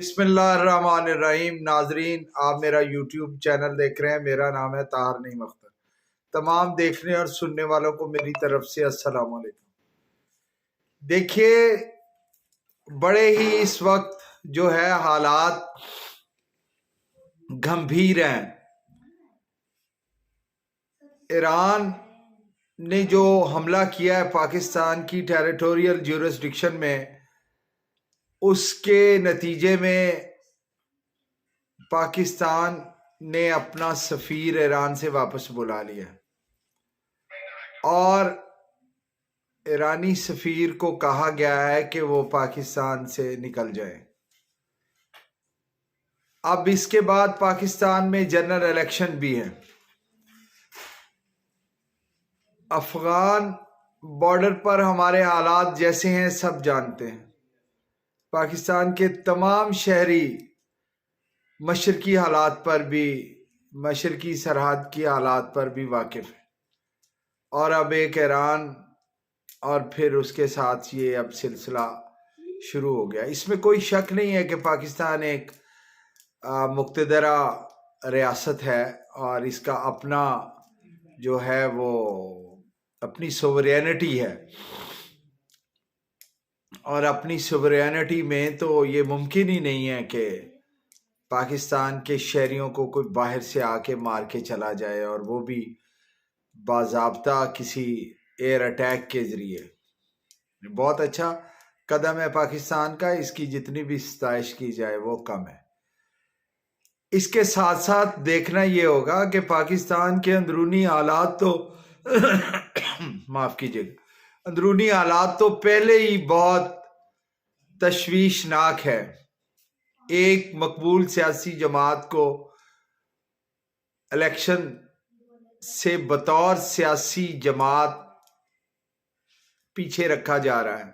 بسم اللہ الرحمن الرحیم۔ ناظرین، آپ میرا یوٹیوب چینل دیکھ رہے ہیں۔ میرا نام ہے طاہر نعیم اختر۔ تمام دیکھنے اور سننے والوں کو میری طرف سے السلام علیکم۔ دیکھیے، بڑے ہی اس وقت جو ہے حالات گمبھیر ہیں۔ ایران نے جو حملہ کیا ہے پاکستان کی ٹیریٹوریل جیورسڈکشن میں، اس کے نتیجے میں پاکستان نے اپنا سفیر ایران سے واپس بلا لیا اور ایرانی سفیر کو کہا گیا ہے کہ وہ پاکستان سے نکل جائے۔ اب اس کے بعد پاکستان میں جنرل الیکشن بھی ہے۔ افغان بارڈر پر ہمارے حالات جیسے ہیں سب جانتے ہیں۔ پاکستان کے تمام شہری مشرقی حالات پر بھی، مشرقی سرحد کی حالات پر بھی واقف ہے۔ اور اب ایک ایران اور پھر اس کے ساتھ یہ اب سلسلہ شروع ہو گیا۔ اس میں کوئی شک نہیں ہے کہ پاکستان ایک مقتدرہ ریاست ہے اور اس کا اپنا جو ہے وہ اپنی سوورینٹی ہے، اور اپنی سوورینٹی میں تو یہ ممکن ہی نہیں ہے کہ پاکستان کے شہریوں کو کوئی باہر سے آ کے مار کے چلا جائے، اور وہ بھی باضابطہ کسی ایئر اٹیک کے ذریعے۔ بہت اچھا قدم ہے پاکستان کا، اس کی جتنی بھی ستائش کی جائے وہ کم ہے۔ اس کے ساتھ ساتھ دیکھنا یہ ہوگا کہ پاکستان کے اندرونی حالات تو معاف کیجیے گا، اندرونی حالات تو پہلے ہی بہت تشویشناک ہے۔ ایک مقبول سیاسی جماعت کو الیکشن سے بطور سیاسی جماعت پیچھے رکھا جا رہا ہے،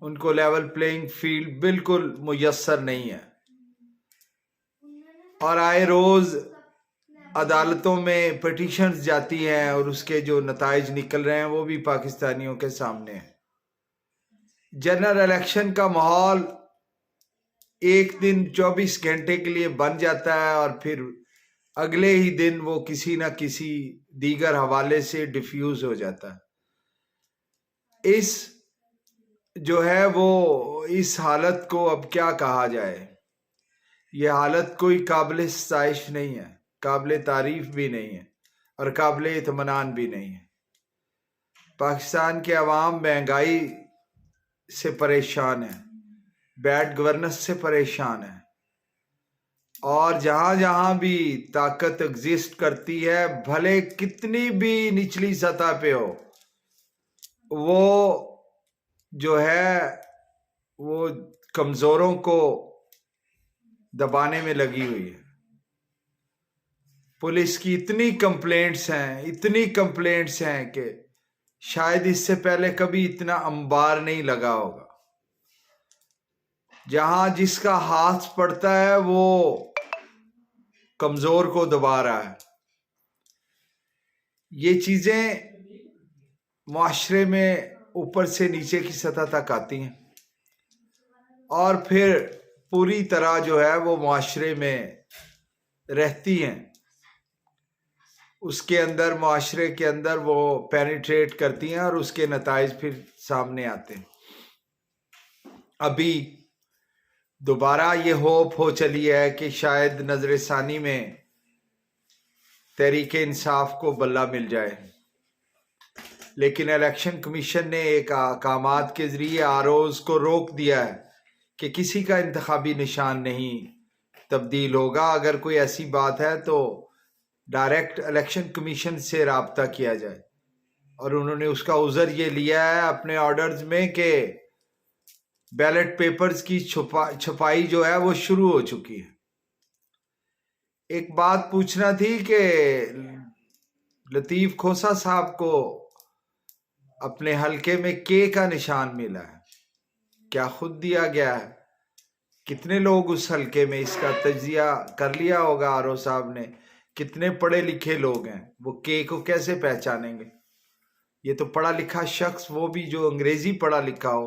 ان کو لیول پلینگ فیلڈ بالکل میسر نہیں ہے، اور آئے روز عدالتوں میں پٹیشنز جاتی ہیں اور اس کے جو نتائج نکل رہے ہیں وہ بھی پاکستانیوں کے سامنے ہیں۔ جنرل الیکشن کا ماحول ایک دن 24 گھنٹے کے لیے بن جاتا ہے اور پھر اگلے ہی دن وہ کسی نہ کسی دیگر حوالے سے ڈیفیوز ہو جاتا ہے۔ اس جو ہے وہ اس حالت کو اب کیا کہا جائے، یہ حالت کوئی قابل ستائش نہیں ہے، قابل تعریف بھی نہیں ہے اور قابل اطمینان بھی نہیں ہے۔ پاکستان کے عوام مہنگائی سے پریشان ہے، بیڈ گورننس سے پریشان ہے، اور جہاں جہاں بھی طاقت ایگزسٹ کرتی ہے، بھلے کتنی بھی نچلی سطح پہ ہو، وہ جو ہے وہ کمزوروں کو دبانے میں لگی ہوئی ہے۔ پولیس کی اتنی کمپلینٹس ہیں کہ شاید اس سے پہلے کبھی اتنا انبار نہیں لگا ہوگا۔ جہاں جس کا ہاتھ پڑتا ہے وہ کمزور کو دبا رہا ہے۔ یہ چیزیں معاشرے میں اوپر سے نیچے کی سطح تک آتی ہیں اور پھر پوری طرح جو ہے وہ معاشرے میں رہتی ہیں، اس کے اندر، معاشرے کے اندر وہ پینیٹریٹ کرتی ہیں اور اس کے نتائج پھر سامنے آتے ہیں۔ ابھی دوبارہ یہ ہوپ ہو چلی ہے کہ شاید نظر ثانی میں تحریک انصاف کو بلہ مل جائے، لیکن الیکشن کمیشن نے ایک احکامات کے ذریعے آروز کو روک دیا ہے کہ کسی کا انتخابی نشان نہیں تبدیل ہوگا۔ اگر کوئی ایسی بات ہے تو ڈائریکٹ الیکشن کمیشن سے رابطہ کیا جائے، اور انہوں نے اس کا عذر یہ لیا ہے اپنے آرڈرز میں کہ بیلٹ پیپرز کی چھپائی جو ہے وہ شروع ہو چکی ہے۔ ایک بات پوچھنا تھی کہ لطیف کھوسہ صاحب کو اپنے حلقے میں کے کا نشان ملا ہے، کیا خود دیا گیا ہے؟ کتنے لوگ اس حلقے میں، اس کا تجزیہ کر لیا ہوگا آرو صاحب نے؟ کتنے پڑھے لکھے لوگ ہیں، وہ کے کو کیسے پہچانیں گے؟ یہ تو پڑھا لکھا شخص، وہ بھی جو انگریزی پڑھا لکھا ہو،